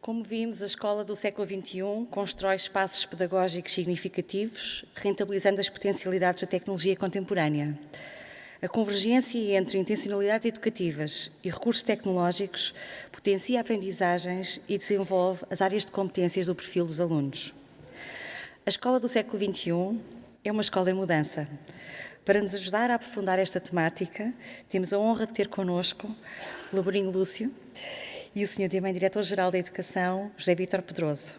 Como vimos, a escola do século XXI constrói espaços pedagógicos significativos, rentabilizando as potencialidades da tecnologia contemporânea. A convergência entre intencionalidades educativas e recursos tecnológicos potencia aprendizagens e desenvolve as áreas de competências do perfil dos alunos. A escola do século XXI é uma escola em mudança. Para nos ajudar a aprofundar esta temática, temos a honra de ter connosco Laborinho Lúcio e o Sr. também Diretor-Geral da Educação, José Vítor Pedroso.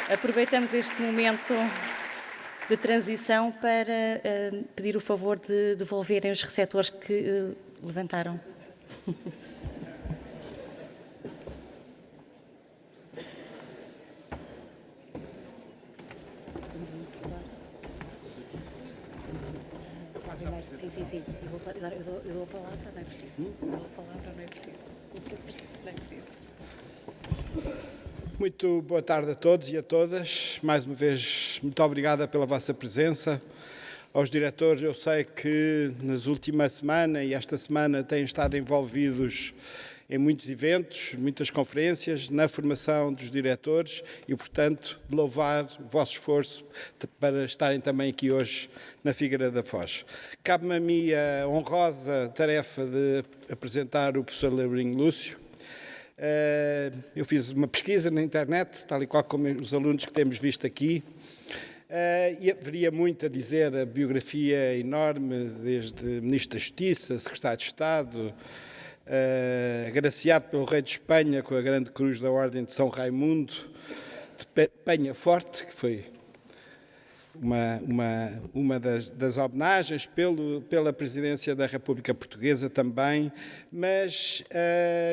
Aproveitamos este momento de transição para pedir o favor de devolverem os receptores que levantaram. Sim. Eu dou a palavra, não é preciso. Eu dou a palavra, não é preciso. Muito boa tarde a todos e a todas. Mais uma vez, muito obrigada pela vossa presença. Aos diretores, eu sei que nas últimas semanas e esta semana têm estado envolvidos em muitos eventos, muitas conferências, na formação dos diretores e, portanto, louvar o vosso esforço para estarem também aqui hoje na Figueira da Foz. Cabe-me a mim a honrosa tarefa de apresentar o professor Laborinho Lúcio. Eu fiz uma pesquisa na internet, tal e qual como os alunos que temos visto aqui, e haveria muito a dizer, a biografia enorme, desde Ministro da Justiça, Secretário de Estado, agraciado pelo Rei de Espanha com a Grande Cruz da Ordem de São Raimundo, de Penha Forte, que foi uma das homenagens pela Presidência da República Portuguesa também, mas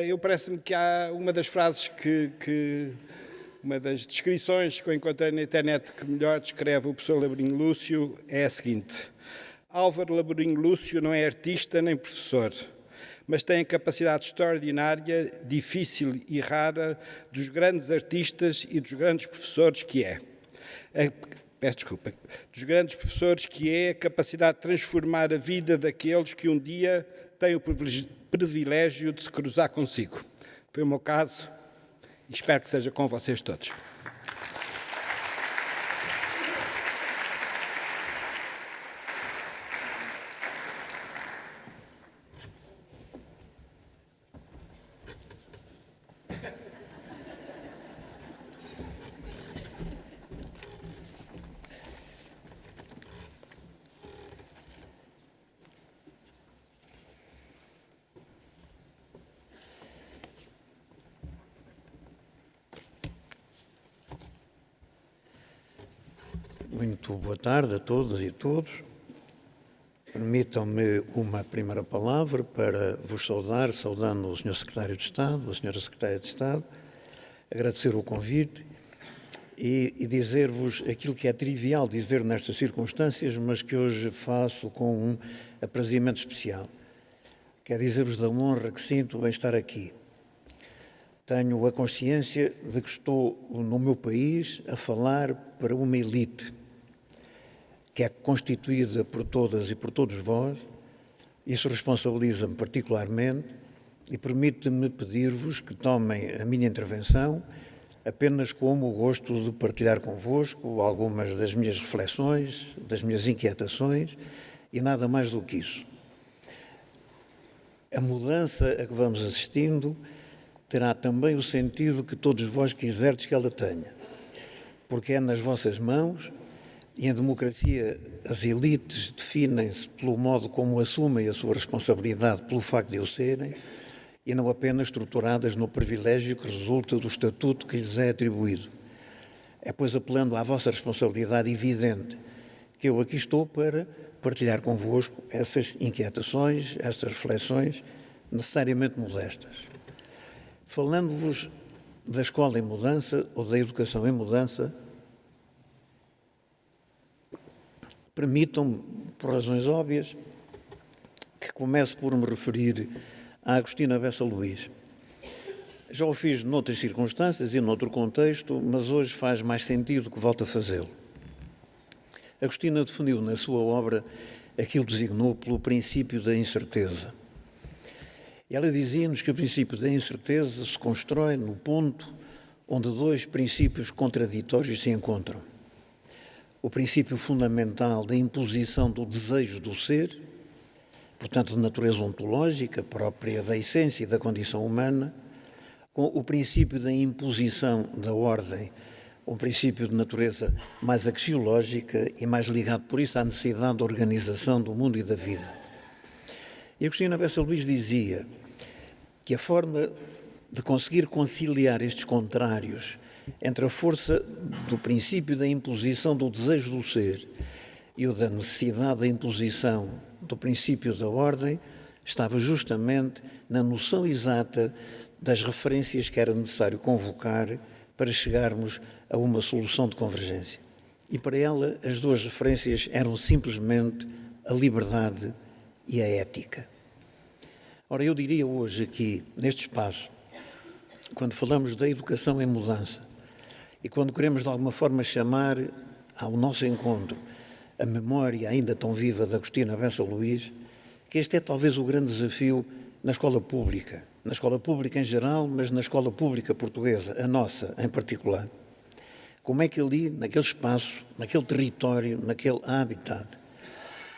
eu parece-me que há uma das frases uma das descrições que eu encontrei na internet que melhor descreve o professor Laborinho Lúcio é a seguinte: Álvaro Laborinho Lúcio não é artista nem professor, mas tem a capacidade extraordinária, difícil e rara dos grandes artistas e dos grandes professores que é. Dos grandes professores que é a capacidade de transformar a vida daqueles que um dia têm o privilégio de se cruzar consigo. Foi o meu caso e espero que seja com vocês todos. Muito boa tarde a todas e todos. Permitam-me uma primeira palavra para vos saudando o Sr. Secretário de Estado, a Sra. Secretária de Estado, agradecer o convite e dizer-vos aquilo que é trivial dizer nestas circunstâncias, mas que hoje faço com um aprazimento especial. Quero dizer-vos da honra que sinto em estar aqui. Tenho a consciência de que estou no meu país a falar para uma elite, que é constituída por todas e por todos vós. Isso responsabiliza-me particularmente e permite-me pedir-vos que tomem a minha intervenção apenas como o gosto de partilhar convosco algumas das minhas reflexões, das minhas inquietações e nada mais do que isso. A mudança a que vamos assistindo terá também o sentido que todos vós quiserdes que ela tenha, porque é nas vossas mãos. E em democracia as elites definem-se pelo modo como assumem a sua responsabilidade pelo facto de o serem e não apenas estruturadas no privilégio que resulta do estatuto que lhes é atribuído. É, pois, apelando à vossa responsabilidade evidente que eu aqui estou para partilhar convosco essas inquietações, essas reflexões necessariamente modestas. Falando-vos da escola em mudança ou da educação em mudança, permitam-me, por razões óbvias, que comece por me referir a Agostina Bessa Luís. Já o fiz noutras circunstâncias e noutro contexto, mas hoje faz mais sentido que volte a fazê-lo. Agostina definiu na sua obra aquilo que designou pelo princípio da incerteza. E ela dizia-nos que o princípio da incerteza se constrói no ponto onde dois princípios contraditórios se encontram. O princípio fundamental da imposição do desejo do ser, portanto de natureza ontológica, própria da essência e da condição humana, com o princípio da imposição da ordem, um princípio de natureza mais axiológica e mais ligado, por isso, à necessidade de organização do mundo e da vida. E Agostina Bessa Luís dizia que a forma de conseguir conciliar estes contrários entre a força do princípio da imposição do desejo do ser e o da necessidade da imposição do princípio da ordem estava justamente na noção exata das referências que era necessário convocar para chegarmos a uma solução de convergência. E para ela as duas referências eram simplesmente a liberdade e a ética. Ora, eu diria hoje aqui, neste espaço, quando falamos da educação em mudança e quando queremos de alguma forma chamar ao nosso encontro a memória ainda tão viva de Agostina Bessa Luís, que este é talvez o grande desafio na escola pública em geral, mas na escola pública portuguesa, a nossa em particular. Como é que ali, naquele espaço, naquele território, naquele habitat,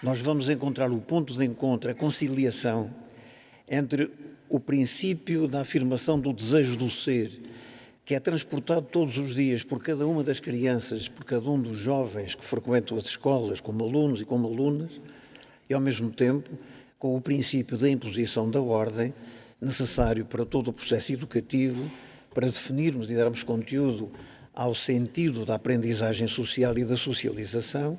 nós vamos encontrar o ponto de encontro, a conciliação entre o princípio da afirmação do desejo do ser, que é transportado todos os dias por cada uma das crianças, por cada um dos jovens que frequentam as escolas como alunos e como alunas, e ao mesmo tempo com o princípio da imposição da ordem, necessário para todo o processo educativo, para definirmos e darmos conteúdo ao sentido da aprendizagem social e da socialização,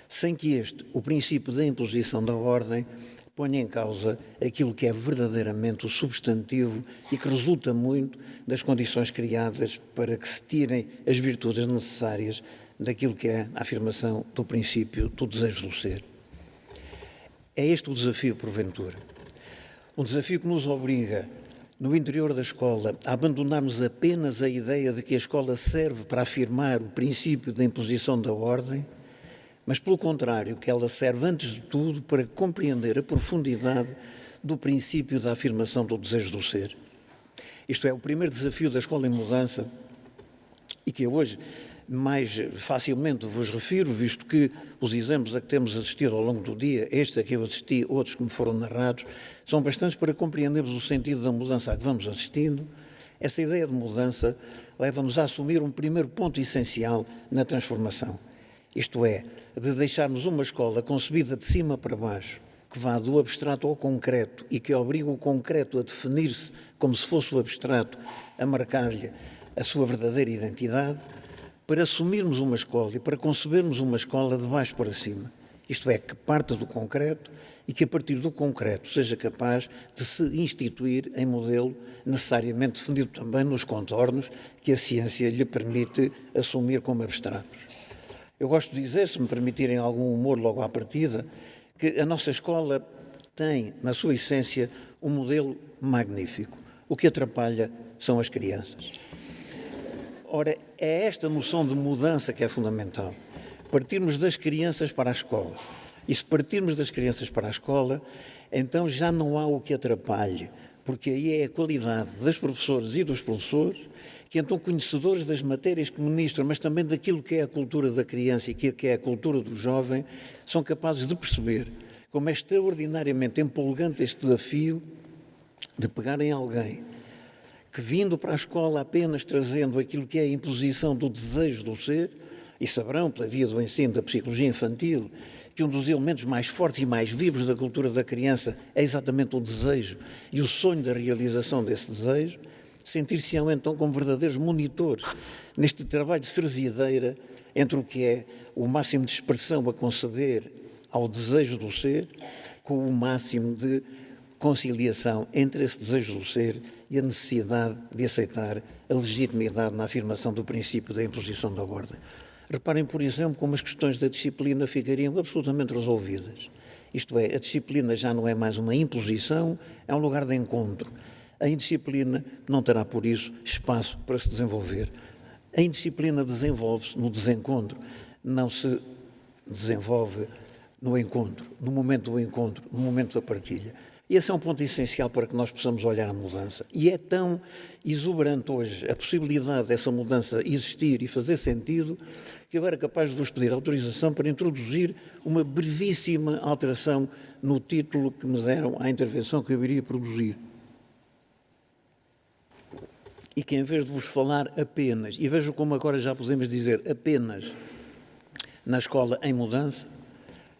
sem que o princípio da imposição da ordem, ponha em causa aquilo que é verdadeiramente o substantivo e que resulta muito das condições criadas para que se tirem as virtudes necessárias daquilo que é a afirmação do princípio do desejo do ser. É este o desafio, porventura. Um desafio que nos obriga, no interior da escola, a abandonarmos apenas a ideia de que a escola serve para afirmar o princípio da imposição da ordem, mas, pelo contrário, que ela serve, antes de tudo, para compreender a profundidade do princípio da afirmação do desejo do ser. Isto é, o primeiro desafio da escola em mudança, e que eu hoje mais facilmente vos refiro, visto que os exemplos a que temos assistido ao longo do dia, este a que eu assisti, outros que me foram narrados, são bastantes para compreendermos o sentido da mudança a que vamos assistindo. Essa ideia de mudança leva-nos a assumir um primeiro ponto essencial na transformação. Isto é, de deixarmos uma escola concebida de cima para baixo, que vá do abstrato ao concreto e que obriga o concreto a definir-se como se fosse o abstrato, a marcar-lhe a sua verdadeira identidade, para assumirmos uma escola e para concebermos uma escola de baixo para cima. Isto é, que parta do concreto e que a partir do concreto seja capaz de se instituir em modelo necessariamente definido também nos contornos que a ciência lhe permite assumir como abstratos. Eu gosto de dizer, se me permitirem algum humor logo à partida, que a nossa escola tem, na sua essência, um modelo magnífico. O que atrapalha são as crianças. Ora, é esta noção de mudança que é fundamental. Partirmos das crianças para a escola. E se partirmos das crianças para a escola, então já não há o que atrapalhe, porque aí é a qualidade das professoras e dos professores, que então conhecedores das matérias que ministram, mas também daquilo que é a cultura da criança e que é a cultura do jovem, são capazes de perceber como é extraordinariamente empolgante este desafio de pegarem alguém que, vindo para a escola apenas trazendo aquilo que é a imposição do desejo do ser, e saberão, pela via do ensino da psicologia infantil, que um dos elementos mais fortes e mais vivos da cultura da criança é exatamente o desejo e o sonho da realização desse desejo, sentir-se-ão então como verdadeiros monitores neste trabalho de cerziadeira entre o que é o máximo de expressão a conceder ao desejo do ser, com o máximo de conciliação entre esse desejo do ser e a necessidade de aceitar a legitimidade na afirmação do princípio da imposição da ordem. Reparem, por exemplo, como as questões da disciplina ficariam absolutamente resolvidas. Isto é, a disciplina já não é mais uma imposição, é um lugar de encontro. A indisciplina não terá, por isso, espaço para se desenvolver. A indisciplina desenvolve-se no desencontro, não se desenvolve no encontro, no momento do encontro, no momento da partilha. E esse é um ponto essencial para que nós possamos olhar a mudança. E é tão exuberante hoje a possibilidade dessa mudança existir e fazer sentido que eu era capaz de vos pedir autorização para introduzir uma brevíssima alteração no título que me deram à intervenção que eu iria produzir. E que em vez de vos falar apenas, e vejo como agora já podemos dizer apenas, na escola em mudança,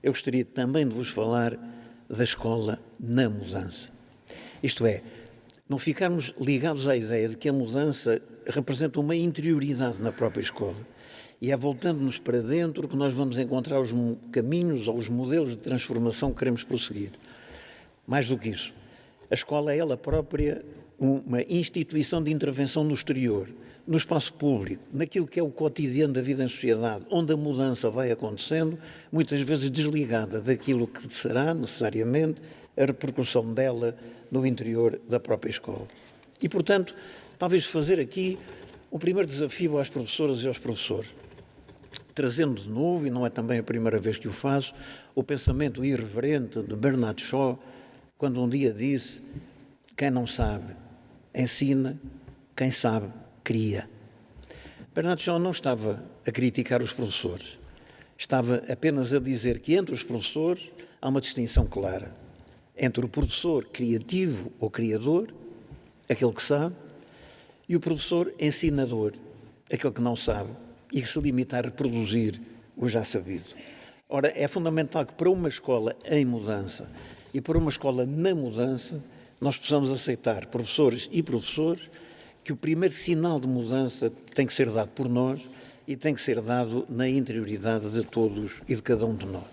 eu gostaria também de vos falar da escola na mudança. Isto é, não ficarmos ligados à ideia de que a mudança representa uma interioridade na própria escola. E é voltando-nos para dentro que nós vamos encontrar os caminhos ou os modelos de transformação que queremos prosseguir. Mais do que isso, a escola é ela própria uma instituição de intervenção no exterior, no espaço público, naquilo que é o cotidiano da vida em sociedade, onde a mudança vai acontecendo, muitas vezes desligada daquilo que será, necessariamente, a repercussão dela no interior da própria escola. E, portanto, talvez fazer aqui o primeiro desafio às professoras e aos professores, trazendo de novo, e não é também a primeira vez que o faço, o pensamento irreverente de Bernard Shaw, quando um dia disse: quem não sabe, ensina, quem sabe, cria. Bernard Shaw não estava a criticar os professores, estava apenas a dizer que entre os professores há uma distinção clara entre o professor criativo ou criador, aquele que sabe, e o professor ensinador, aquele que não sabe e que se limita a reproduzir o já sabido. Ora, é fundamental que para uma escola em mudança e para uma escola na mudança nós possamos aceitar, professores e professores, que o primeiro sinal de mudança tem que ser dado por nós e tem que ser dado na interioridade de todos e de cada um de nós.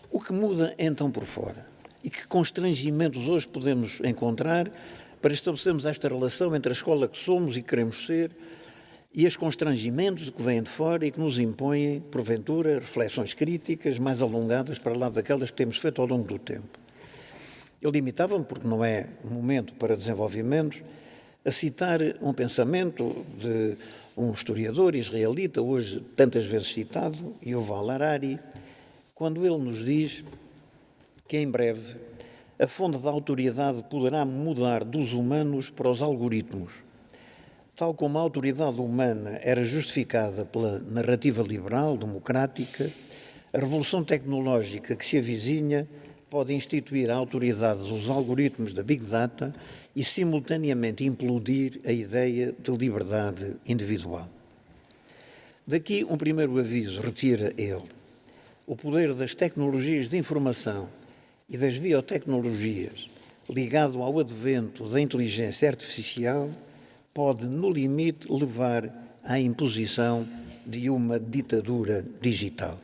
O que muda então por fora? E que constrangimentos hoje podemos encontrar para estabelecermos esta relação entre a escola que somos e queremos ser e os constrangimentos que vêm de fora e que nos impõem, porventura, reflexões críticas mais alongadas para lá daquelas que temos feito ao longo do tempo. Eu limitava-me, porque não é um momento para desenvolvimentos, a citar um pensamento de um historiador israelita, hoje tantas vezes citado, Yuval Harari, quando ele nos diz que em breve a fonte da autoridade poderá mudar dos humanos para os algoritmos. Tal como a autoridade humana era justificada pela narrativa liberal, democrática, a revolução tecnológica que se avizinha pode instituir a autoridade dos algoritmos da Big Data e simultaneamente implodir a ideia de liberdade individual. Daqui um primeiro aviso retira ele. O poder das tecnologias de informação e das biotecnologias, ligado ao advento da inteligência artificial, pode, no limite, levar à imposição de uma ditadura digital.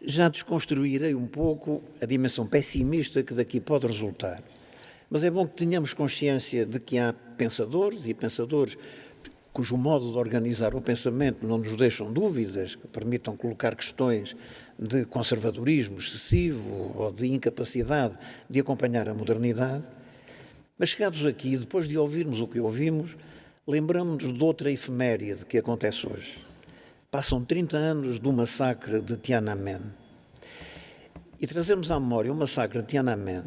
Já desconstruirei um pouco a dimensão pessimista que daqui pode resultar, mas é bom que tenhamos consciência de que há pensadores e pensadores cujo modo de organizar o pensamento não nos deixam dúvidas, que permitam colocar questões de conservadorismo excessivo ou de incapacidade de acompanhar a modernidade. Mas chegados aqui, depois de ouvirmos o que ouvimos, lembramos-nos de outra efeméride que acontece hoje. Passam 30 anos do massacre de Tiananmen. E trazemos à memória o massacre de Tiananmen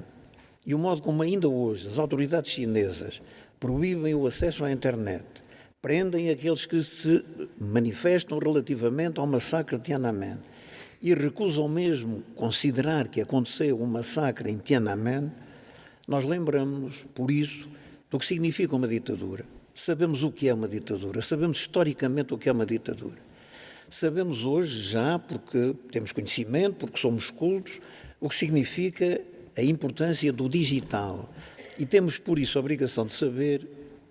e o modo como ainda hoje as autoridades chinesas proíbem o acesso à internet, prendem aqueles que se manifestam relativamente ao massacre de Tiananmen e recusam mesmo considerar que aconteceu um massacre em Tiananmen. Nós lembramos, por isso, do que significa uma ditadura. Sabemos o que é uma ditadura, sabemos historicamente o que é uma ditadura. Sabemos hoje já, porque temos conhecimento, porque somos cultos, o que significa a importância do digital. E temos, por isso, a obrigação de saber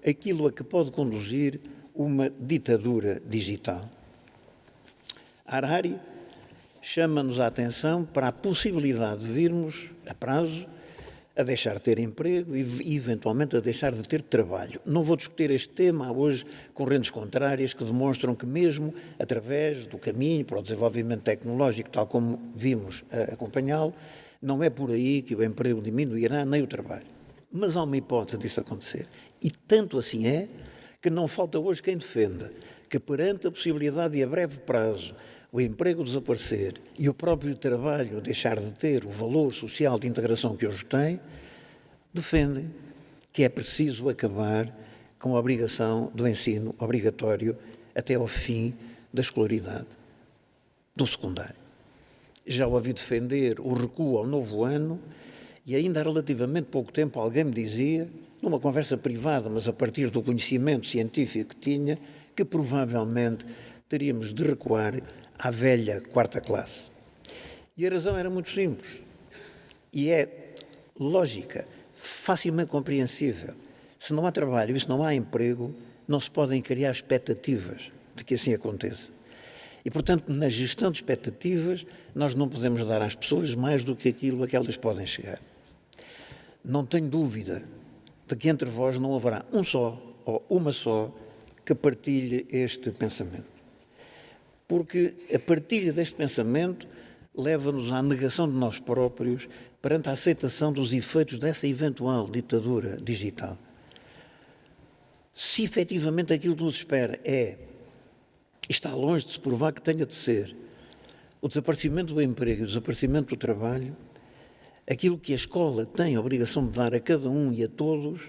aquilo a que pode conduzir uma ditadura digital. Harari chama-nos a atenção para a possibilidade de virmos, a prazo, a deixar de ter emprego e, eventualmente, a deixar de ter trabalho. Não vou discutir este tema, há hoje correntes contrárias que demonstram que mesmo através do caminho para o desenvolvimento tecnológico, tal como vimos acompanhá-lo, não é por aí que o emprego diminuirá, nem o trabalho. Mas há uma hipótese disso acontecer. E tanto assim é que não falta hoje quem defenda que perante a possibilidade de, a breve prazo, o emprego desaparecer e o próprio trabalho deixar de ter o valor social de integração que hoje tem, defendem que é preciso acabar com a obrigação do ensino obrigatório até ao fim da escolaridade do secundário. Já ouvi defender o recuo ao novo ano e ainda há relativamente pouco tempo alguém me dizia, numa conversa privada, mas a partir do conhecimento científico que tinha, que provavelmente teríamos de recuar à velha quarta classe. E a razão era muito simples e é lógica, facilmente compreensível. Se não há trabalho e se não há emprego, não se podem criar expectativas de que assim aconteça. E, portanto, na gestão de expectativas, nós não podemos dar às pessoas mais do que aquilo a que elas podem chegar. Não tenho dúvida de que entre vós não haverá um só ou uma só que partilhe este pensamento. Porque a partilha deste pensamento leva-nos à negação de nós próprios perante a aceitação dos efeitos dessa eventual ditadura digital. Se efetivamente aquilo que nos espera e está longe de se provar que tenha de ser, o desaparecimento do emprego e o desaparecimento do trabalho, aquilo que a escola tem a obrigação de dar a cada um e a todos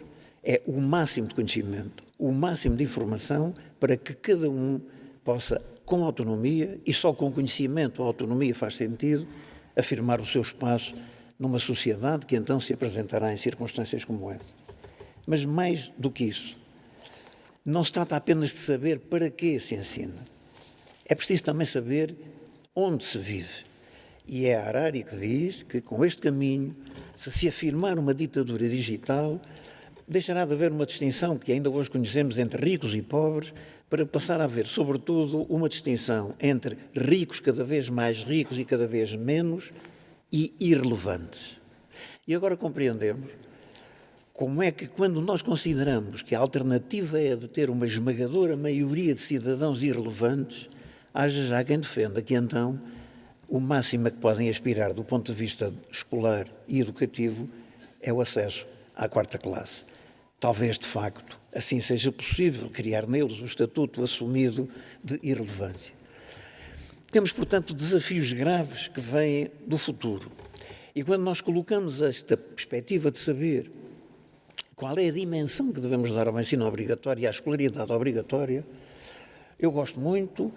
é o máximo de conhecimento, o máximo de informação para que cada um possa, com autonomia, e só com conhecimento a autonomia faz sentido, afirmar o seu espaço numa sociedade que então se apresentará em circunstâncias como essa. Mas mais do que isso, não se trata apenas de saber para que se ensina. É preciso também saber onde se vive. E é Harari que diz que com este caminho, se afirmar uma ditadura digital, deixará de haver uma distinção que ainda hoje conhecemos entre ricos e pobres, para passar a haver, sobretudo, uma distinção entre ricos cada vez mais ricos e cada vez menos e irrelevantes. E agora compreendemos como é que, quando nós consideramos que a alternativa é a de ter uma esmagadora maioria de cidadãos irrelevantes, haja já quem defenda que então o máximo a que podem aspirar do ponto de vista escolar e educativo é o acesso à quarta classe. Talvez, de facto, assim seja possível criar neles o estatuto assumido de irrelevância. Temos, portanto, desafios graves que vêm do futuro. E quando nós colocamos esta perspectiva de saber qual é a dimensão que devemos dar ao ensino obrigatório e à escolaridade obrigatória, eu gosto muito,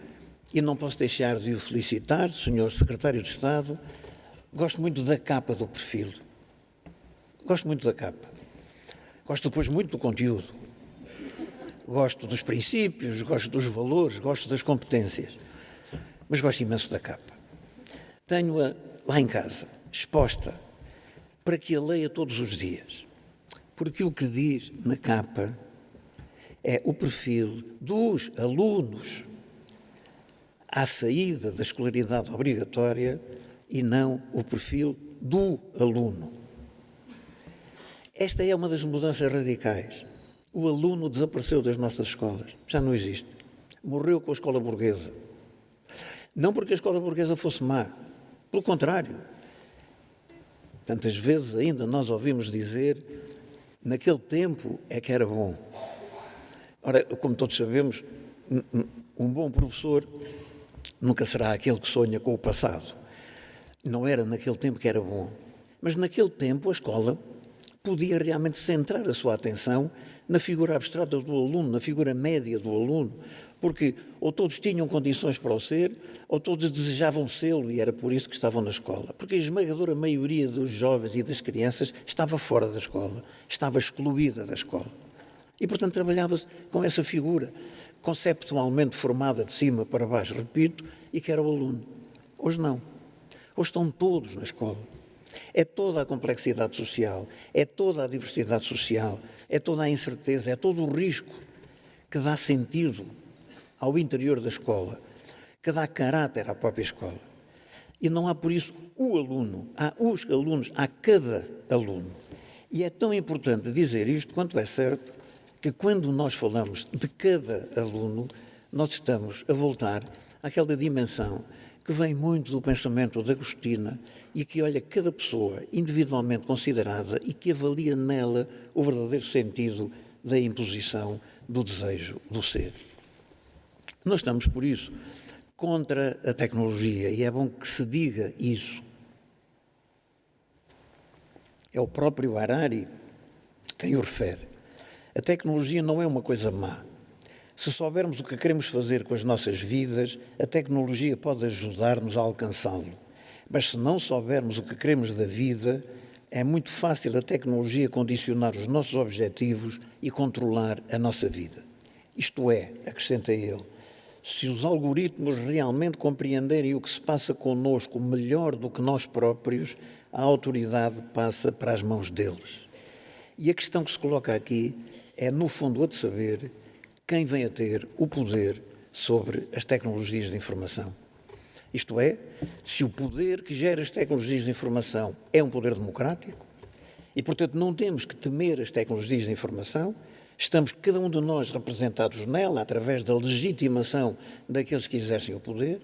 e não posso deixar de o felicitar, Sr. Secretário de Estado, gosto muito da capa do perfil. Gosto muito da capa. Gosto depois muito do conteúdo. Gosto dos princípios, gosto dos valores, gosto das competências. Mas gosto imenso da capa. Tenho-a lá em casa, exposta, para que a leia todos os dias. Porque o que diz na capa é o perfil dos alunos à saída da escolaridade obrigatória e não o perfil do aluno. Esta é uma das mudanças radicais. O aluno desapareceu das nossas escolas, já não existe. Morreu com a escola burguesa. Não porque a escola burguesa fosse má, pelo contrário. Tantas vezes ainda nós ouvimos dizer, naquele tempo é que era bom. Ora, como todos sabemos, um bom professor nunca será aquele que sonha com o passado. Não era naquele tempo que era bom. Mas naquele tempo a escola podia realmente centrar a sua atenção na figura abstrata do aluno, na figura média do aluno, porque ou todos tinham condições para o ser, ou todos desejavam sê-lo e era por isso que estavam na escola. Porque a esmagadora maioria dos jovens e das crianças estava fora da escola, estava excluída da escola. E, portanto, trabalhava-se com essa figura, conceptualmente formada de cima para baixo, repito, e que era o aluno. Hoje não. Hoje estão todos na escola. É toda a complexidade social, é toda a diversidade social, é toda a incerteza, é todo o risco que dá sentido ao interior da escola, que dá caráter à própria escola. E não há, por isso, o aluno, há os alunos, há cada aluno. E é tão importante dizer isto quanto é certo que quando nós falamos de cada aluno, nós estamos a voltar àquela dimensão que vem muito do pensamento de Agostina e que olha cada pessoa individualmente considerada e que avalia nela o verdadeiro sentido da imposição do desejo do ser. Nós estamos, por isso, contra a tecnologia, e é bom que se diga isso. É o próprio Harari quem o refere. A tecnologia não é uma coisa má. Se soubermos o que queremos fazer com as nossas vidas, a tecnologia pode ajudar-nos a alcançá-lo. Mas se não soubermos o que queremos da vida, é muito fácil a tecnologia condicionar os nossos objetivos e controlar a nossa vida. Isto é, acrescenta ele, se os algoritmos realmente compreenderem o que se passa connosco melhor do que nós próprios, a autoridade passa para as mãos deles. E a questão que se coloca aqui é, no fundo, a de saber quem vem a ter o poder sobre as tecnologias de informação. Isto é, se o poder que gera as tecnologias de informação é um poder democrático e, portanto, não temos que temer as tecnologias de informação, estamos cada um de nós representados nela através da legitimação daqueles que exercem o poder,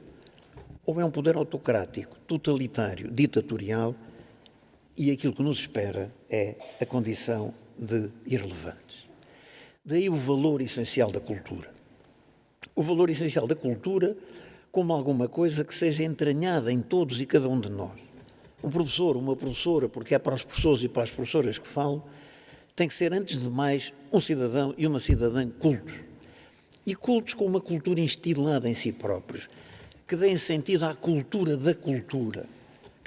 ou é um poder autocrático, totalitário, ditatorial, e aquilo que nos espera é a condição de irrelevantes. Daí o valor essencial da cultura. O valor essencial da cultura como alguma coisa que seja entranhada em todos e cada um de nós. Um professor, uma professora, porque é para os professores e para as professoras que falo, tem que ser, antes de mais, um cidadão e uma cidadã cultos. E cultos com uma cultura instilada em si próprios, que deem sentido à cultura da cultura,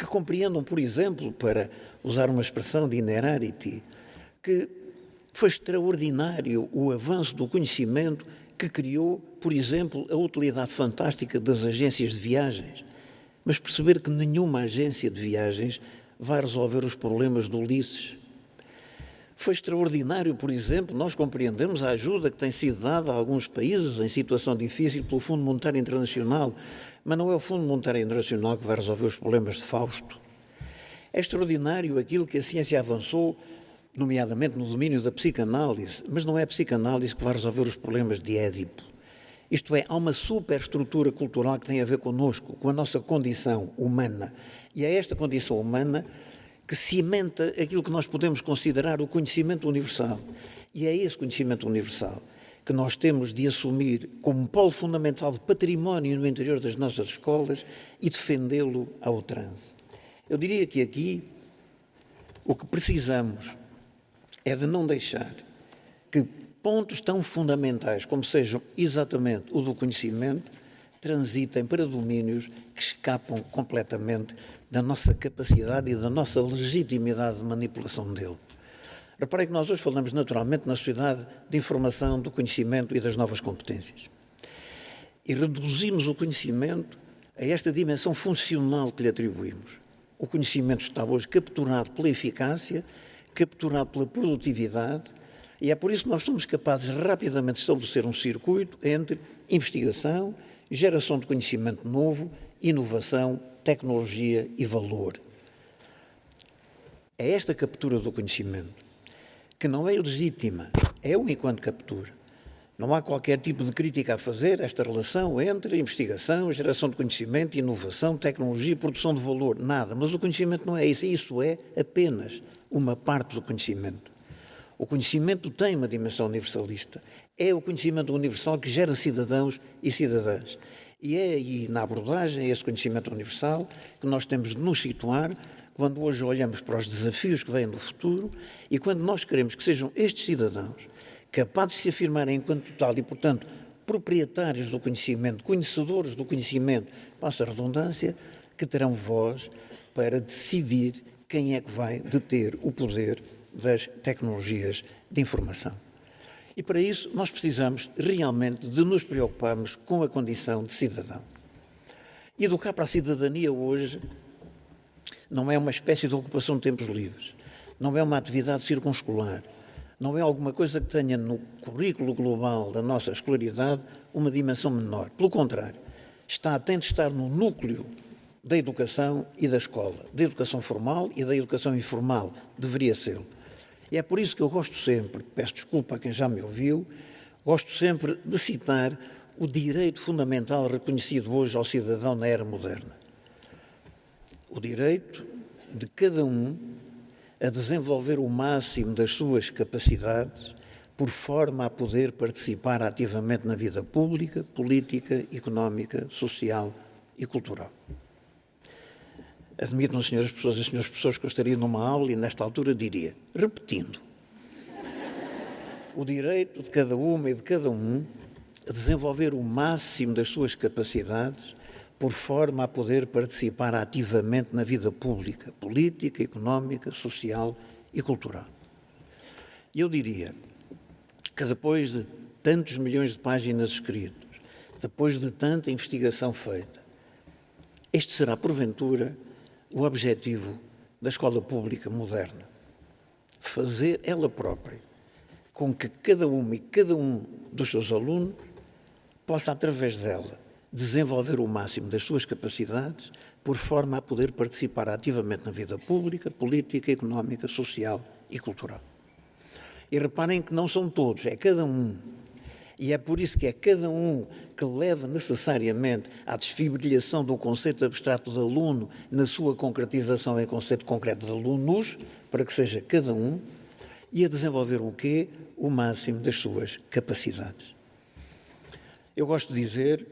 que compreendam, por exemplo, para usar uma expressão de Inerarity, que foi extraordinário o avanço do conhecimento que criou, por exemplo, a utilidade fantástica das agências de viagens. Mas perceber que nenhuma agência de viagens vai resolver os problemas do Ulisses. Foi extraordinário, por exemplo, nós compreendemos a ajuda que tem sido dada a alguns países em situação difícil pelo Fundo Monetário Internacional, mas não é o Fundo Monetário Internacional que vai resolver os problemas de Fausto. É extraordinário aquilo que a ciência avançou, nomeadamente no domínio da psicanálise, mas não é a psicanálise que vai resolver os problemas de Édipo. Isto é, há uma superestrutura cultural que tem a ver connosco, com a nossa condição humana. E é esta condição humana que cimenta aquilo que nós podemos considerar o conhecimento universal. E é esse conhecimento universal que nós temos de assumir como um polo fundamental de património no interior das nossas escolas e defendê-lo à outrance. Eu diria que aqui o que precisamos é de não deixar que pontos tão fundamentais como sejam exatamente o do conhecimento transitem para domínios que escapam completamente da nossa capacidade e da nossa legitimidade de manipulação dele. Reparem que nós hoje falamos naturalmente na sociedade de informação, do conhecimento e das novas competências. E reduzimos o conhecimento a esta dimensão funcional que lhe atribuímos. O conhecimento está hoje capturado pela eficácia, capturado pela produtividade, e é por isso que nós somos capazes de rapidamente estabelecer um circuito entre investigação, geração de conhecimento novo, inovação, tecnologia e valor. É esta captura do conhecimento que não é legítima, é o enquanto captura. Não há qualquer tipo de crítica a fazer a esta relação entre investigação, geração de conhecimento, inovação, tecnologia e produção de valor. Nada, mas o conhecimento não é isso. Isso é apenas uma parte do conhecimento. O conhecimento tem uma dimensão universalista. É o conhecimento universal que gera cidadãos e cidadãs. E é aí, na abordagem a esse conhecimento universal, que nós temos de nos situar quando hoje olhamos para os desafios que vêm do futuro e quando nós queremos que sejam estes cidadãos capazes de se afirmarem enquanto tal e, portanto, proprietários do conhecimento, conhecedores do conhecimento, passa a redundância, que terão voz para decidir quem é que vai deter o poder das tecnologias de informação. E para isso nós precisamos realmente de nos preocuparmos com a condição de cidadão. E educar para a cidadania hoje não é uma espécie de ocupação de tempos livres, não é uma atividade circunscolar, não é alguma coisa que tenha no currículo global da nossa escolaridade uma dimensão menor. Pelo contrário, tem de estar no núcleo da educação e da escola, da educação formal e da educação informal, deveria ser. E é por isso que eu gosto sempre, peço desculpa a quem já me ouviu, gosto sempre de citar o direito fundamental reconhecido hoje ao cidadão na era moderna. O direito de cada um a desenvolver o máximo das suas capacidades por forma a poder participar ativamente na vida pública, política, económica, social e cultural. Admito-me, senhoras pessoas e senhores professores, que eu estaria numa aula e nesta altura diria, repetindo, o direito de cada uma e de cada um a desenvolver o máximo das suas capacidades por forma a poder participar ativamente na vida pública, política, económica, social e cultural. E eu diria que depois de tantos milhões de páginas escritas, depois de tanta investigação feita, este será, porventura, o objetivo da escola pública moderna. Fazer ela própria com que cada uma e cada um dos seus alunos possa, através dela, desenvolver o máximo das suas capacidades por forma a poder participar ativamente na vida pública, política, económica, social e cultural. E reparem que não são todos, é cada um. E é por isso que é cada um que leva necessariamente à desfibrilhação do conceito abstrato de aluno na sua concretização em conceito concreto de alunos, para que seja cada um, e a desenvolver o quê? O máximo das suas capacidades. Eu gosto de dizer,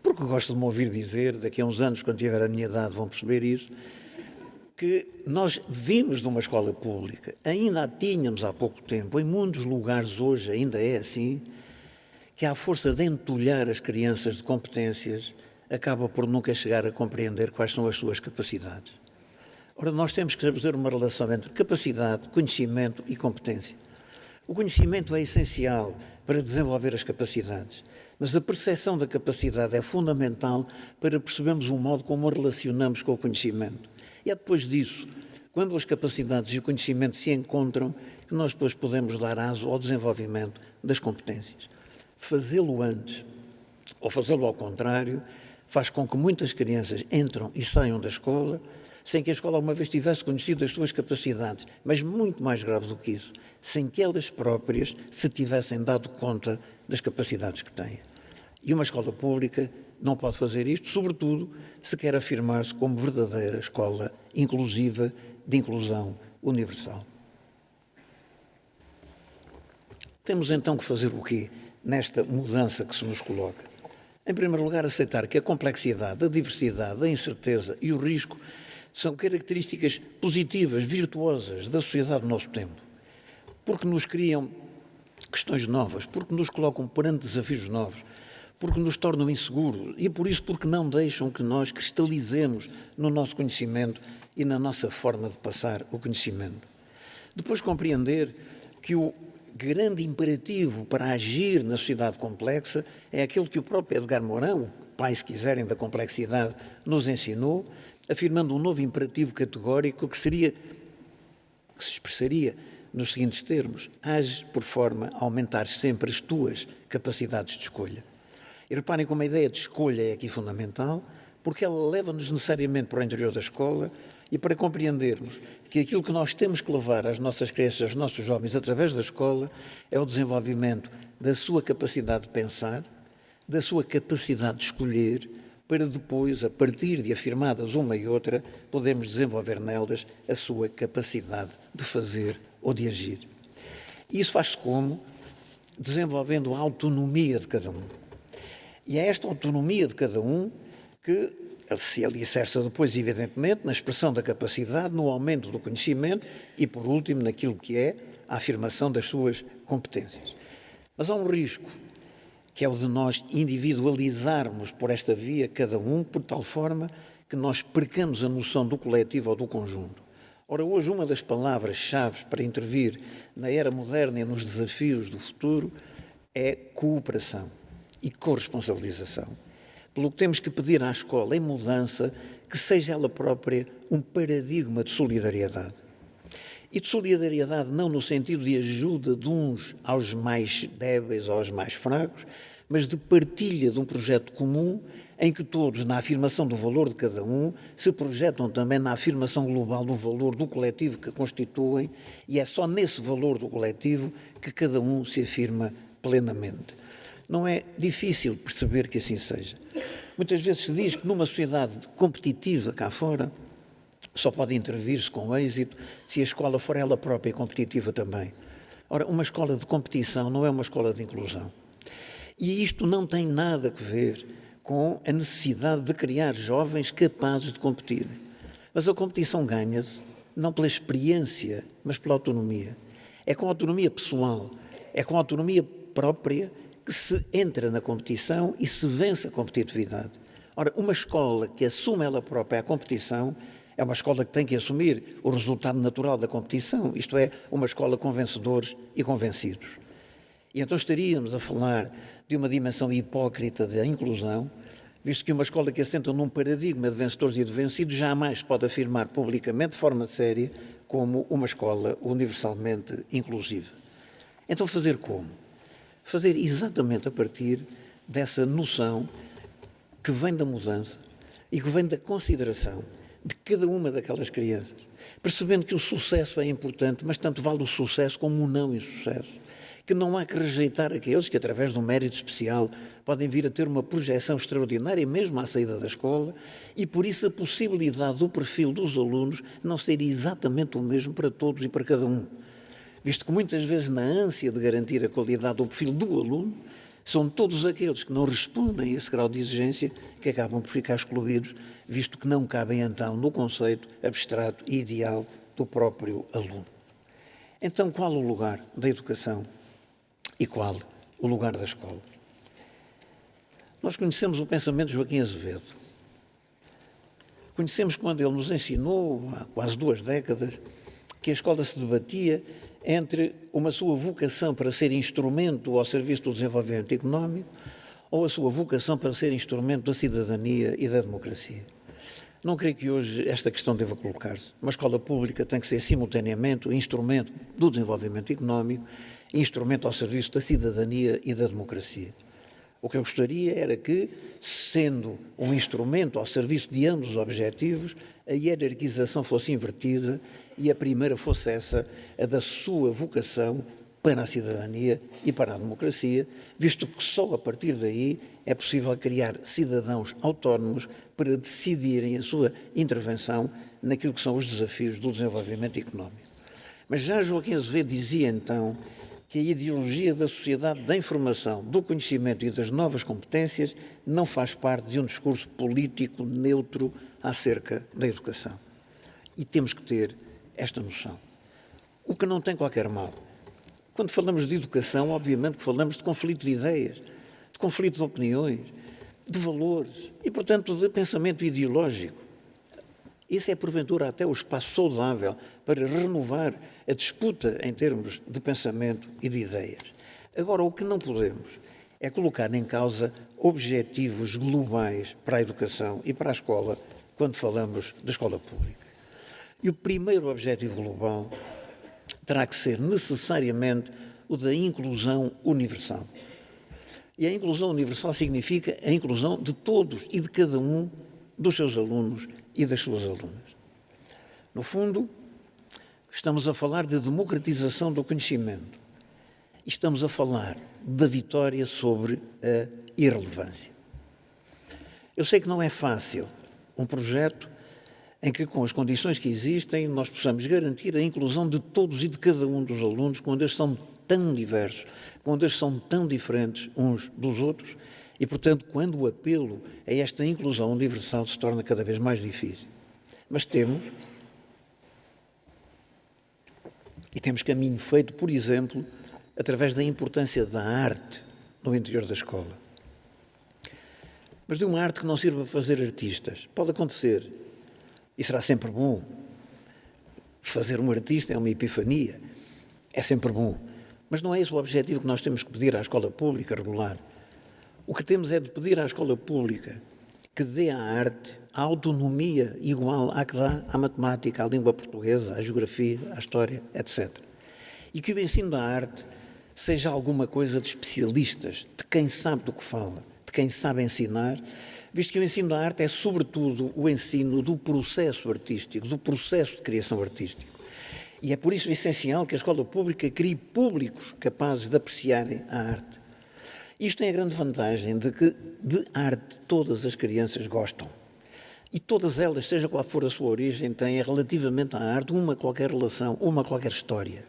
porque gosto de me ouvir dizer, daqui a uns anos, quando tiver a minha idade, vão perceber isso, que nós vimos de uma escola pública, ainda a tínhamos há pouco tempo, em muitos lugares hoje ainda é assim, que à força de entulhar as crianças de competências, acaba por nunca chegar a compreender quais são as suas capacidades. Ora, nós temos que fazer uma relação entre capacidade, conhecimento e competência. O conhecimento é essencial para desenvolver as capacidades, mas a percepção da capacidade é fundamental para percebermos o modo como relacionamos com o conhecimento. E é depois disso, quando as capacidades e o conhecimento se encontram, que nós depois podemos dar aso ao desenvolvimento das competências. Fazê-lo antes, ou fazê-lo ao contrário, faz com que muitas crianças entram e saiam da escola sem que a escola alguma vez tivesse conhecido as suas capacidades, mas muito mais grave do que isso, sem que elas próprias se tivessem dado conta das capacidades que têm. E uma escola pública não pode fazer isto, sobretudo se quer afirmar-se como verdadeira escola inclusiva, de inclusão universal. Temos então que fazer o quê nesta mudança que se nos coloca? Em primeiro lugar, aceitar que a complexidade, a diversidade, a incerteza e o risco são características positivas, virtuosas da sociedade do nosso tempo, porque nos criam questões novas, porque nos colocam perante desafios novos, porque nos tornam inseguros e, por isso, porque não deixam que nós cristalizemos no nosso conhecimento e na nossa forma de passar o conhecimento. Depois, compreender que o grande imperativo para agir na sociedade complexa é aquele que o próprio Edgar Morin, o pai, se quiserem, da complexidade, nos ensinou, afirmando um novo imperativo categórico que se expressaria nos seguintes termos: age por forma a aumentar sempre as tuas capacidades de escolha. E reparem como a ideia de escolha é aqui fundamental, porque ela leva-nos necessariamente para o interior da escola e para compreendermos que aquilo que nós temos que levar às nossas crianças, aos nossos jovens, através da escola, é o desenvolvimento da sua capacidade de pensar, da sua capacidade de escolher, para depois, a partir de afirmadas uma e outra, podermos desenvolver nelas a sua capacidade de fazer ou de agir. E isso faz-se como? Desenvolvendo a autonomia de cada um. E é esta autonomia de cada um que se alicerça depois, evidentemente, na expressão da capacidade, no aumento do conhecimento e, por último, naquilo que é a afirmação das suas competências. Mas há um risco, que é o de nós individualizarmos por esta via cada um, por tal forma que nós percamos a noção do coletivo ou do conjunto. Ora, hoje uma das palavras-chave para intervir na era moderna e nos desafios do futuro é cooperação e corresponsabilização. Pelo que temos que pedir à escola em mudança que seja ela própria um paradigma de solidariedade. E de solidariedade não no sentido de ajuda de uns aos mais débeis ou aos mais fracos, mas de partilha de um projeto comum em que todos, na afirmação do valor de cada um, se projetam também na afirmação global do valor do coletivo que constituem, e é só nesse valor do coletivo que cada um se afirma plenamente. Não é difícil perceber que assim seja. Muitas vezes se diz que numa sociedade competitiva cá fora, só pode intervir-se com êxito se a escola for ela própria competitiva também. Ora, uma escola de competição não é uma escola de inclusão. E isto não tem nada a ver com a necessidade de criar jovens capazes de competir. Mas a competição ganha-se não pela experiência, mas pela autonomia. É com a autonomia pessoal, é com a autonomia própria que se entra na competição e se vence a competitividade. Ora, uma escola que assume ela própria a competição é uma escola que tem que assumir o resultado natural da competição, isto é, uma escola com vencedores e convencidos. E então estaríamos a falar de uma dimensão hipócrita da inclusão, visto que uma escola que assenta num paradigma de vencedores e de vencidos jamais pode afirmar publicamente, de forma séria, como uma escola universalmente inclusiva. Então fazer como? Fazer exatamente a partir dessa noção que vem da mudança e que vem da consideração de cada uma daquelas crianças, percebendo que o sucesso é importante, mas tanto vale o sucesso como o não insucesso, que não há que rejeitar aqueles que, através de um mérito especial, podem vir a ter uma projeção extraordinária, mesmo à saída da escola, e por isso a possibilidade do perfil dos alunos não ser exatamente o mesmo para todos e para cada um. Visto que muitas vezes, na ânsia de garantir a qualidade do perfil do aluno, são todos aqueles que não respondem a esse grau de exigência que acabam por ficar excluídos, visto que não cabem então no conceito abstrato e ideal do próprio aluno. Então, qual o lugar da educação e qual o lugar da escola? Nós conhecemos o pensamento de Joaquim Azevedo. Conhecemos quando ele nos ensinou, há quase 2 décadas, que a escola se debatia entre uma sua vocação para ser instrumento ao serviço do desenvolvimento económico ou a sua vocação para ser instrumento da cidadania e da democracia. Não creio que hoje esta questão deva colocar-se. Uma escola pública tem que ser simultaneamente instrumento do desenvolvimento económico e instrumento ao serviço da cidadania e da democracia. O que eu gostaria era que, sendo um instrumento ao serviço de ambos os objetivos, a hierarquização fosse invertida e a primeira fosse essa, a da sua vocação para a cidadania e para a democracia, visto que só a partir daí é possível criar cidadãos autónomos para decidirem a sua intervenção naquilo que são os desafios do desenvolvimento económico. Mas já Joaquim Azevedo dizia então que a ideologia da sociedade da informação, do conhecimento e das novas competências não faz parte de um discurso político neutro acerca da educação. E temos que ter esta noção. O que não tem qualquer mal. Quando falamos de educação, obviamente que falamos de conflito de ideias, de conflito de opiniões, de valores e, portanto, de pensamento ideológico. Esse é, porventura, até o espaço saudável para renovar a disputa em termos de pensamento e de ideias. Agora, o que não podemos é colocar em causa objetivos globais para a educação e para a escola quando falamos da escola pública. E o primeiro objetivo global terá que ser necessariamente o da inclusão universal. E a inclusão universal significa a inclusão de todos e de cada um dos seus alunos e das suas alunas. No fundo, estamos a falar de democratização do conhecimento. E estamos a falar da vitória sobre a irrelevância. Eu sei que não é fácil um projeto em que, com as condições que existem, nós possamos garantir a inclusão de todos e de cada um dos alunos quando eles são tão diversos, quando eles são tão diferentes uns dos outros e, portanto, quando o apelo a esta inclusão universal se torna cada vez mais difícil. Mas temos caminho feito, por exemplo, através da importância da arte no interior da escola. Mas de uma arte que não sirva para fazer artistas. Pode acontecer, e será sempre bom. Fazer um artista é uma epifania, é sempre bom. Mas não é esse o objetivo que nós temos que pedir à escola pública regular. O que temos é de pedir à escola pública que dê à arte a autonomia igual à que dá à matemática, à língua portuguesa, à geografia, à história, etc. E que o ensino da arte seja alguma coisa de especialistas, de quem sabe do que fala, de quem sabe ensinar, visto que o ensino da arte é, sobretudo, o ensino do processo artístico, do processo de criação artística. E é por isso essencial que a escola pública crie públicos capazes de apreciarem a arte. Isto tem a grande vantagem de que de arte todas as crianças gostam. E todas elas, seja qual for a sua origem, têm relativamente à arte uma qualquer relação, uma qualquer história.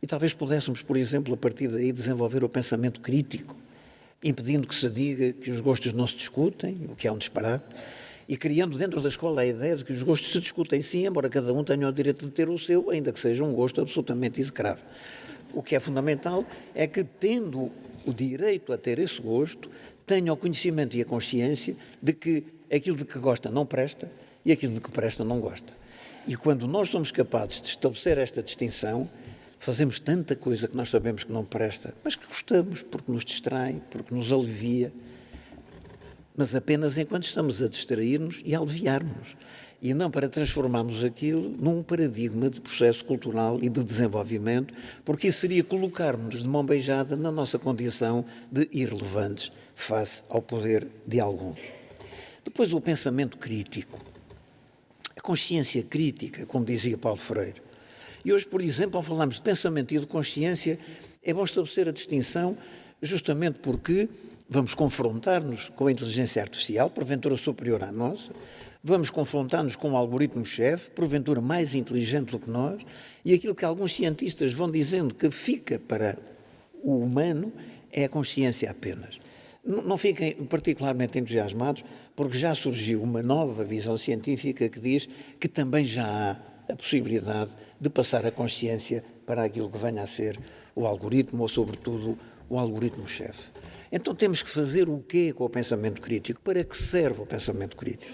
E talvez pudéssemos, por exemplo, a partir daí desenvolver o pensamento crítico, impedindo que se diga que os gostos não se discutem, o que é um disparate, e criando dentro da escola a ideia de que os gostos se discutem sim, embora cada um tenha o direito de ter o seu, ainda que seja um gosto absolutamente execrável. O que é fundamental é que, tendo o direito a ter esse gosto, tenha o conhecimento e a consciência de que aquilo de que gosta não presta e aquilo de que presta não gosta. E quando nós somos capazes de estabelecer esta distinção, fazemos tanta coisa que nós sabemos que não presta, mas que gostamos, porque nos distrai, porque nos alivia, mas apenas enquanto estamos a distrair-nos e a aliviar-nos, e não para transformarmos aquilo num paradigma de processo cultural e de desenvolvimento, porque isso seria colocar-nos de mão beijada na nossa condição de irrelevantes face ao poder de alguns. Depois o pensamento crítico, a consciência crítica, como dizia Paulo Freire. E hoje, por exemplo, ao falarmos de pensamento e de consciência, é bom estabelecer a distinção justamente porque vamos confrontar-nos com a inteligência artificial, porventura superior à nossa, vamos confrontar-nos com um algoritmo-chefe, porventura mais inteligente do que nós, e aquilo que alguns cientistas vão dizendo que fica para o humano é a consciência apenas. Não fiquem particularmente entusiasmados, porque já surgiu uma nova visão científica que diz que também já há a possibilidade de passar a consciência para aquilo que venha a ser o algoritmo, ou sobretudo o algoritmo-chefe. Então temos que fazer o quê com o pensamento crítico? Para que serve o pensamento crítico?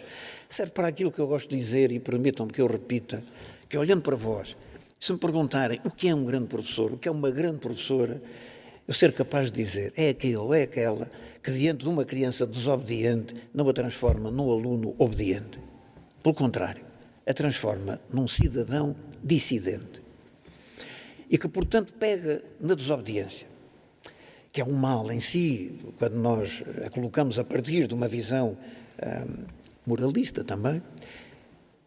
Serve para aquilo que eu gosto de dizer, e permitam-me que eu repita, que olhando para vós, se me perguntarem o que é um grande professor, o que é uma grande professora, eu ser capaz de dizer é aquele ou é aquela que diante de uma criança desobediente não a transforma num aluno obediente. Pelo contrário, a transforma num cidadão dissidente. E que, portanto, pega na desobediência, que é um mal em si, quando nós a colocamos a partir de uma visão moralista também,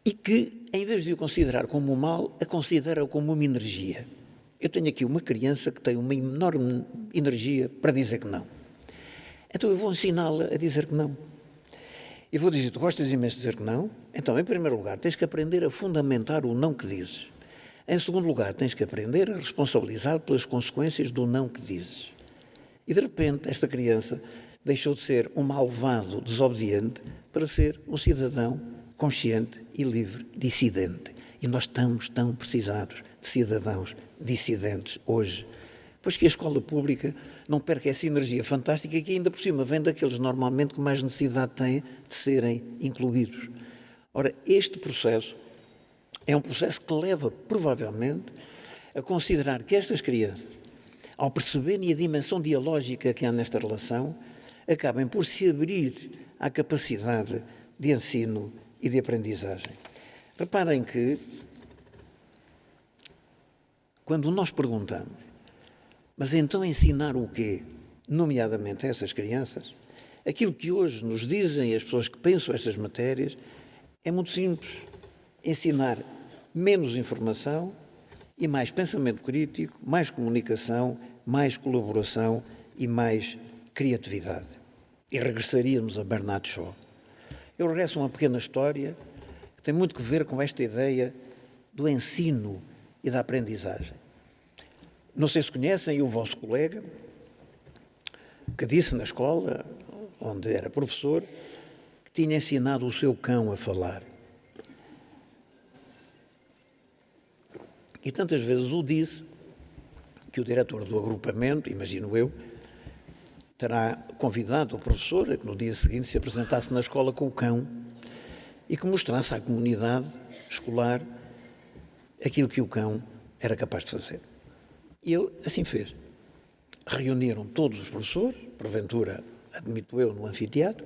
e que, em vez de o considerar como um mal, a considera como uma energia. Eu tenho aqui uma criança que tem uma enorme energia para dizer que não. Então eu vou ensiná-la a dizer que não. E vou dizer, tu gostas imenso de dizer que não? Então, em primeiro lugar, tens que aprender a fundamentar o não que dizes. Em segundo lugar, tens que aprender a responsabilizar pelas consequências do não que dizes. E, de repente, esta criança deixou de ser um malvado desobediente para ser um cidadão consciente e livre, dissidente. E nós estamos tão precisados de cidadãos dissidentes hoje. Pois que a escola pública não perca essa energia fantástica que ainda por cima vem daqueles normalmente que mais necessidade têm de serem incluídos. Ora, este processo é um processo que leva, provavelmente, a considerar que estas crianças, ao perceberem a dimensão dialógica que há nesta relação, acabem por se abrir à capacidade de ensino e de aprendizagem. Reparem que, quando nós perguntamos, mas então ensinar o quê? Nomeadamente a essas crianças, aquilo que hoje nos dizem as pessoas que pensam estas matérias é muito simples. Ensinar menos informação e mais pensamento crítico, mais comunicação, mais colaboração e mais criatividade. E regressaríamos a Bernard Shaw. Eu regresso a uma pequena história que tem muito que ver com esta ideia do ensino e da aprendizagem. Não sei se conhecem o vosso colega, que disse na escola, onde era professor, que tinha ensinado o seu cão a falar. E tantas vezes o disse, que o diretor do agrupamento, imagino eu, terá convidado o professor a que no dia seguinte se apresentasse na escola com o cão e que mostrasse à comunidade escolar aquilo que o cão era capaz de fazer. E ele assim fez. Reuniram todos os professores, porventura, admito eu, no anfiteatro.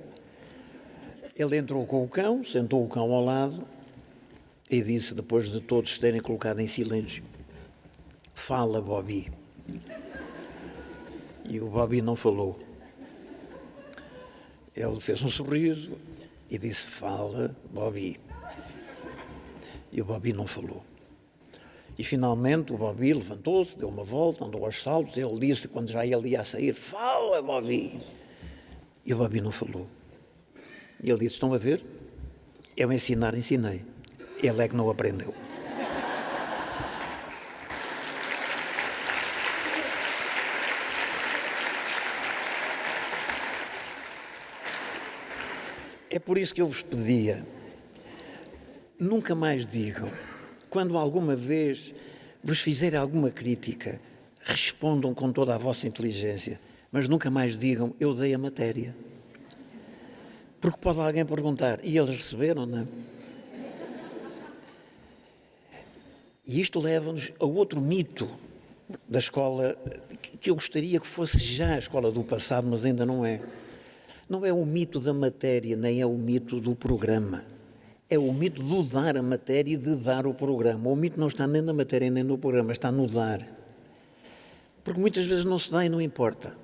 Ele entrou com o cão, sentou o cão ao lado e disse, depois de todos se terem colocado em silêncio, fala, Bobby. E o Bobby não falou. Ele fez um sorriso e disse, fala, Bobby. E o Bobby não falou. E finalmente o Bobby levantou-se, deu uma volta, andou aos saltos, ele disse, quando já ele ia a sair, fala, Bobby. E o Bobby não falou. E ele disse, estão a ver? Eu ensinei. Ele é que não aprendeu. É por isso que eu vos pedia, nunca mais digam, quando alguma vez vos fizerem alguma crítica, respondam com toda a vossa inteligência, mas nunca mais digam, eu dei a matéria. Porque pode alguém perguntar, e eles receberam, não é? E isto leva-nos a outro mito da escola, que eu gostaria que fosse já a escola do passado, mas ainda não é. Não é o mito da matéria, nem é o mito do programa. É o mito do dar a matéria e de dar o programa. O mito não está nem na matéria nem no programa, está no dar. Porque muitas vezes não se dá e não importa.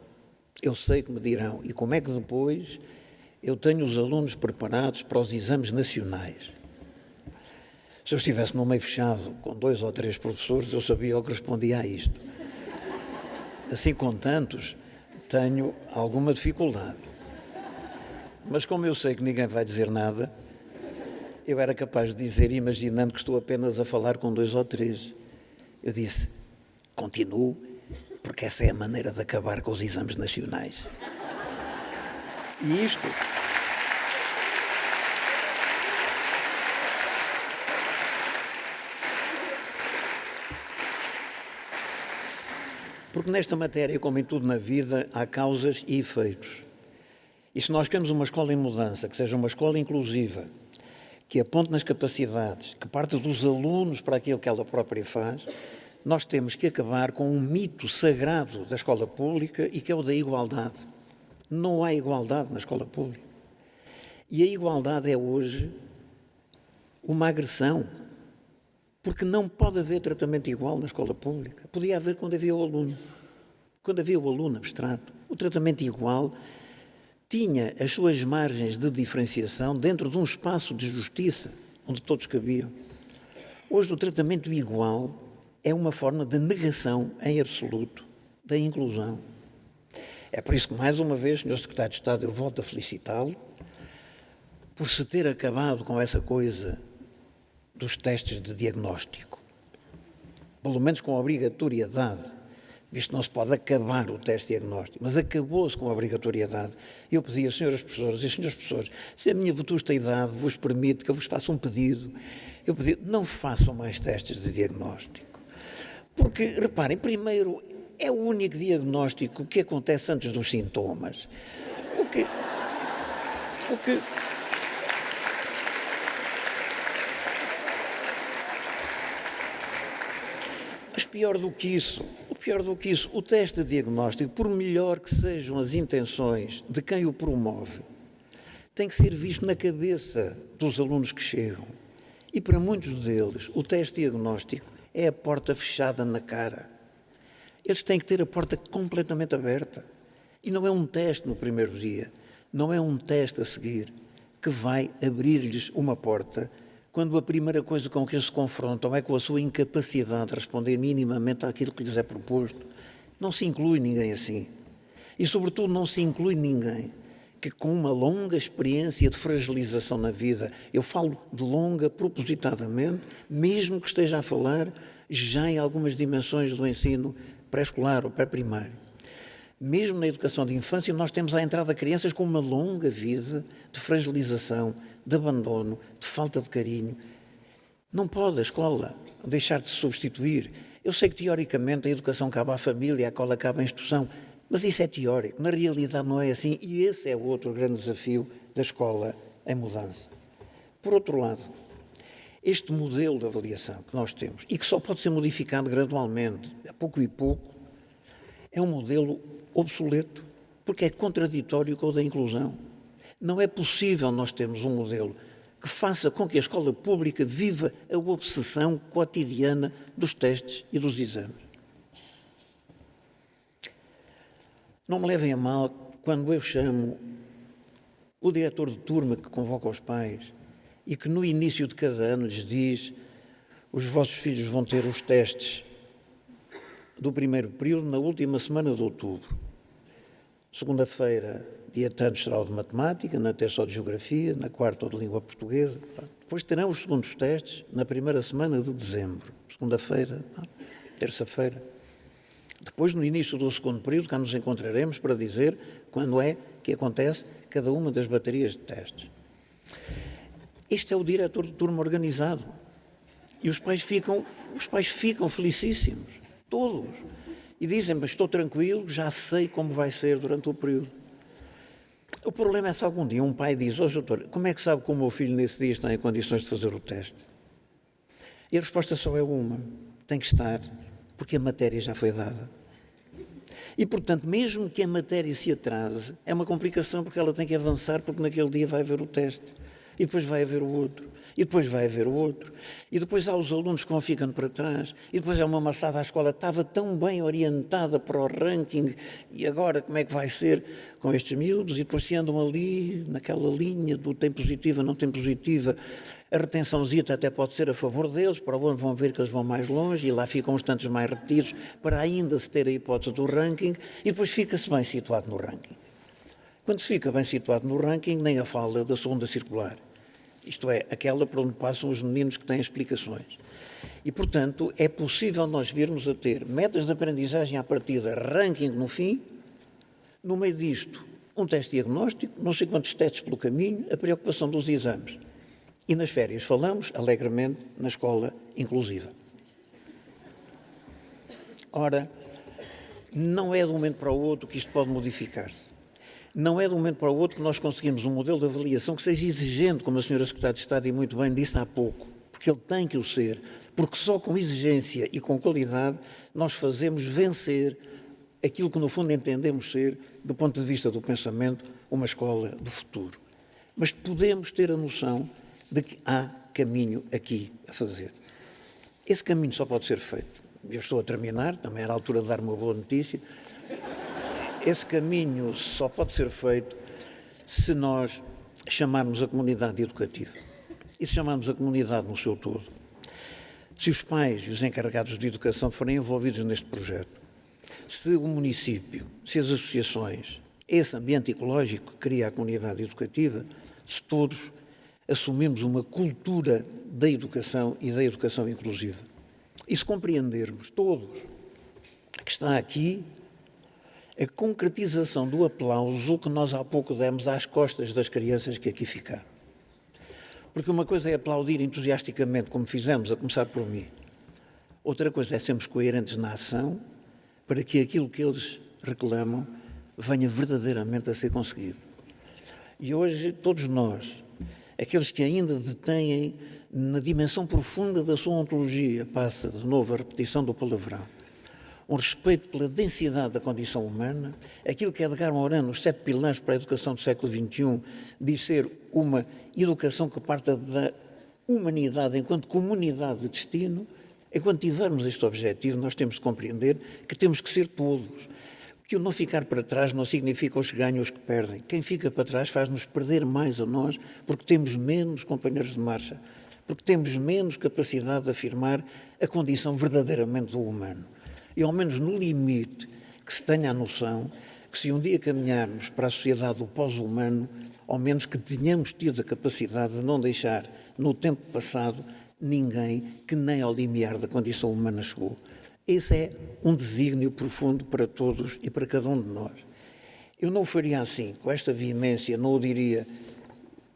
Eu sei que me dirão, e como é que depois eu tenho os alunos preparados para os exames nacionais? Se eu estivesse num meio fechado com 2 ou 3 professores, eu sabia o que respondia a isto. Assim, com tantos, tenho alguma dificuldade. Mas como eu sei que ninguém vai dizer nada, eu era capaz de dizer, imaginando que estou apenas a falar com 2 ou 3. Eu disse, continuo, porque essa é a maneira de acabar com os exames nacionais. E isto... Porque nesta matéria, como em tudo na vida, há causas e efeitos. E se nós queremos uma escola em mudança, que seja uma escola inclusiva, que aponte nas capacidades, que parte dos alunos para aquilo que ela própria faz, nós temos que acabar com um mito sagrado da escola pública e que é o da igualdade. Não há igualdade na escola pública. E a igualdade é hoje uma agressão. Porque não pode haver tratamento igual na escola pública. Podia haver quando havia o aluno. Quando havia o aluno abstrato. O tratamento igual tinha as suas margens de diferenciação dentro de um espaço de justiça, onde todos cabiam. Hoje o tratamento igual é uma forma de negação em absoluto da inclusão. É por isso que, mais uma vez, Sr. Secretário de Estado, eu volto a felicitá-lo por se ter acabado com essa coisa dos testes de diagnóstico, pelo menos com a obrigatoriedade, visto que não se pode acabar o teste diagnóstico, mas acabou-se com a obrigatoriedade. Eu pedi às senhoras professoras e senhores professores, se a minha vetusta idade vos permite que eu vos faça um pedido, eu pedi, não façam mais testes de diagnóstico. Porque, reparem, primeiro, é o único diagnóstico que acontece antes dos sintomas. O que Mas pior do que isso, o teste de diagnóstico, por melhor que sejam as intenções de quem o promove, tem que ser visto na cabeça dos alunos que chegam. E para muitos deles, o teste diagnóstico é a porta fechada na cara. Eles têm que ter a porta completamente aberta. E não é um teste no primeiro dia, não é um teste a seguir, que vai abrir-lhes uma porta quando a primeira coisa com que eles se confrontam é com a sua incapacidade de responder minimamente àquilo que lhes é proposto. Não se inclui ninguém assim. E, sobretudo, não se inclui ninguém que, com uma longa experiência de fragilização na vida, eu falo de longa propositadamente, mesmo que esteja a falar já em algumas dimensões do ensino pré-escolar ou pré-primário. Mesmo na educação de infância, nós temos à entrada crianças com uma longa vida de fragilização, de abandono, de falta de carinho. Não pode a escola deixar de se substituir. Eu sei que, teoricamente, a educação cabe à família, a escola cabe à instrução, mas isso é teórico. Na realidade não é assim e esse é o outro grande desafio da escola em mudança. Por outro lado, este modelo de avaliação que nós temos e que só pode ser modificado gradualmente, a pouco e pouco, é um modelo obsoleto, porque é contraditório com o da inclusão. Não é possível nós termos um modelo que faça com que a escola pública viva a obsessão cotidiana dos testes e dos exames. Não me levem a mal quando eu chamo o diretor de turma que convoca os pais e que no início de cada ano lhes diz: os vossos filhos vão ter os testes do primeiro período na última semana de outubro. Segunda-feira, dia tanto, será o de matemática, na terça o de geografia, na quarta o de língua portuguesa. Depois terão os segundos testes na primeira semana de dezembro. Segunda-feira, terça-feira. Depois, no início do segundo período, cá nos encontraremos para dizer quando é que acontece cada uma das baterias de testes. Este é o diretor de turma organizado. E os pais ficam felicíssimos, todos. E dizem, mas estou tranquilo, já sei como vai ser durante o período. O problema é se algum dia um pai diz, doutor, como é que sabe que o meu filho nesse dia está em condições de fazer o teste? E a resposta só é uma, tem que estar, porque a matéria já foi dada. E, portanto, mesmo que a matéria se atrase, é uma complicação porque ela tem que avançar, porque naquele dia vai haver o teste. E depois vai haver o outro. E depois vai haver o outro. E depois há os alunos que vão ficando para trás. E depois é uma maçada à escola. Estava tão bem orientada para o ranking. E agora como é que vai ser com estes miúdos? E depois se andam ali, naquela linha do tem positiva, não tem positiva. A retençãozita até pode ser a favor deles, para o ano vão ver que eles vão mais longe e lá ficam uns tantos mais retidos para ainda se ter a hipótese do ranking e depois fica-se bem situado no ranking. Quando se fica bem situado no ranking, nem a fala da segunda circular. Isto é, aquela por onde passam os meninos que têm explicações. E, portanto, é possível nós virmos a ter metas de aprendizagem à partida, ranking no fim, no meio disto, um teste diagnóstico, não sei quantos testes pelo caminho, a preocupação dos exames. E nas férias falamos, alegremente, na escola inclusiva. Ora, não é de um momento para o outro que isto pode modificar-se. Não é de um momento para o outro que nós conseguimos um modelo de avaliação que seja exigente, como a senhora Secretária de Estado e muito bem disse há pouco, porque ele tem que o ser, porque só com exigência e com qualidade nós fazemos vencer aquilo que no fundo entendemos ser, do ponto de vista do pensamento, uma escola do futuro. Mas podemos ter a noção de que há caminho aqui a fazer. Esse caminho só pode ser feito. Eu estou a terminar, também era a altura de dar uma boa notícia. Esse caminho só pode ser feito se nós chamarmos a comunidade educativa. E se chamarmos a comunidade no seu todo. Se os pais e os encarregados de educação forem envolvidos neste projeto, se o município, se as associações, esse ambiente ecológico que cria a comunidade educativa, se todos assumimos uma cultura da educação e da educação inclusiva. E se compreendermos todos que está aqui a concretização do aplauso que nós há pouco demos às costas das crianças que aqui ficaram. Porque uma coisa é aplaudir entusiasticamente, como fizemos, a começar por mim. Outra coisa é sermos coerentes na ação para que aquilo que eles reclamam venha verdadeiramente a ser conseguido. E hoje, todos nós, aqueles que ainda detêm na dimensão profunda da sua ontologia, passa de novo a repetição do palavrão, um respeito pela densidade da condição humana, aquilo que Edgar Morin, nos 7 pilares para a educação do século XXI, diz ser uma educação que parta da humanidade enquanto comunidade de destino. Enquanto tivermos este objetivo, nós temos de compreender que temos que ser todos. Que o não ficar para trás não significa os que ganham ou os que perdem. Quem fica para trás faz-nos perder mais a nós, porque temos menos companheiros de marcha, porque temos menos capacidade de afirmar a condição verdadeiramente do humano. E ao menos no limite que se tenha a noção que se um dia caminharmos para a sociedade do pós-humano, ao menos que tenhamos tido a capacidade de não deixar no tempo passado ninguém que nem ao limiar da condição humana chegou. Esse é um desígnio profundo para todos e para cada um de nós. Eu não o faria assim, com esta veemência, não o diria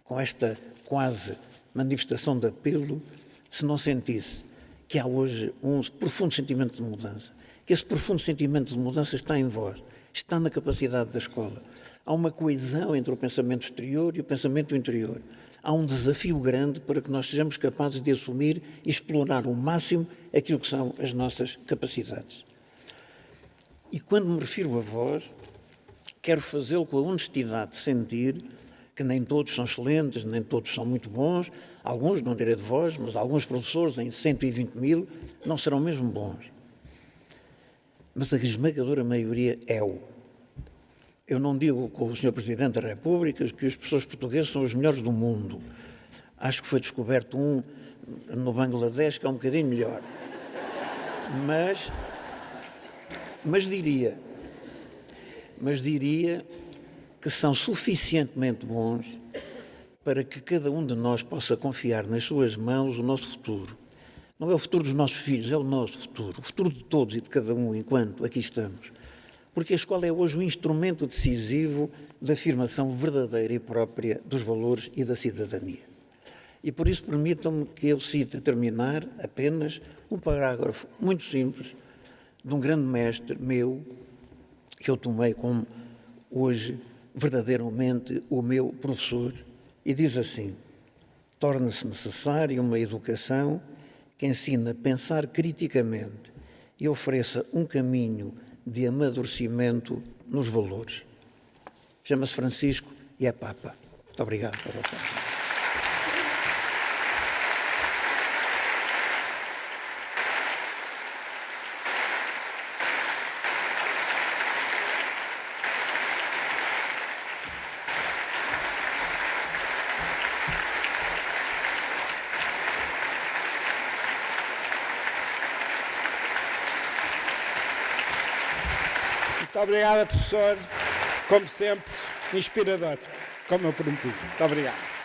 com esta quase manifestação de apelo, se não sentisse que há hoje um profundo sentimento de mudança. Que esse profundo sentimento de mudança está em vós, está na capacidade da escola. Há uma coesão entre o pensamento exterior e o pensamento interior. Há um desafio grande para que nós sejamos capazes de assumir e explorar ao máximo aquilo que são as nossas capacidades. E quando me refiro a vós, quero fazê-lo com a honestidade de sentir que nem todos são excelentes, nem todos são muito bons, alguns, não direi de vós, mas alguns professores em 120 mil não serão mesmo bons. Mas a esmagadora maioria é-o. Eu não digo com o Sr. Presidente da República que os professores portugueses são os melhores do mundo. Acho que foi descoberto um no Bangladesh que é um bocadinho melhor. Mas diria que são suficientemente bons para que cada um de nós possa confiar nas suas mãos o nosso futuro. Não é o futuro dos nossos filhos, é o nosso futuro. O futuro de todos e de cada um enquanto aqui estamos. porque a escola é hoje um instrumento decisivo da afirmação verdadeira e própria dos valores e da cidadania. E por isso permitam-me que eu cite a terminar apenas um parágrafo muito simples de um grande mestre meu, que eu tomei como hoje verdadeiramente o meu professor, e diz assim: torna-se necessária uma educação que ensine a pensar criticamente e ofereça um caminho de amadurecimento nos valores. Chama-se Francisco e é Papa. Muito obrigado por vossa. Muito obrigado, professor. Como sempre, inspirador, como eu prometi. Muito obrigado.